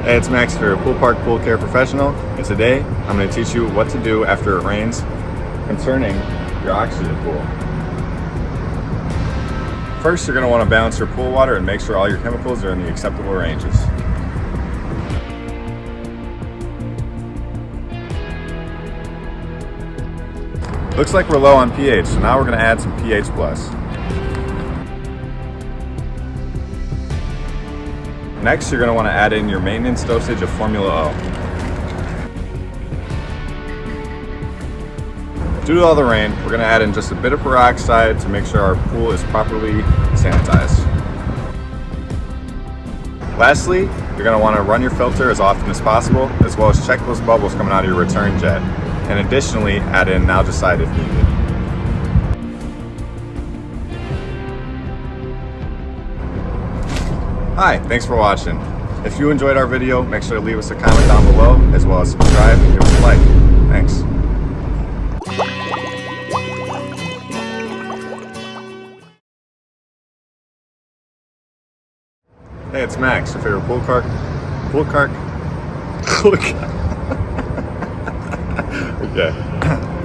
Hey, it's Max here, Pool Park Pool Care Professional, and today I'm going to teach you what to do after it rains concerning your oxygen pool. First, you're going to want to balance your pool water and make sure all your chemicals are in the acceptable ranges. Looks like we're low on pH, so now we're going to add some pH+. Next, you're going to want to add in your maintenance dosage of Formula O. Due to all the rain, we're going to add in just a bit of peroxide to make sure our pool is properly sanitized. Lastly, you're going to want to run your filter as often as possible, as well as check those bubbles coming out of your return jet, and additionally add in algicide if needed. Hi, thanks for watching. If you enjoyed our video, make sure to leave us a comment down below, as well as subscribe and give us a like. Thanks. Hey, it's Max, your favorite pool car. Okay.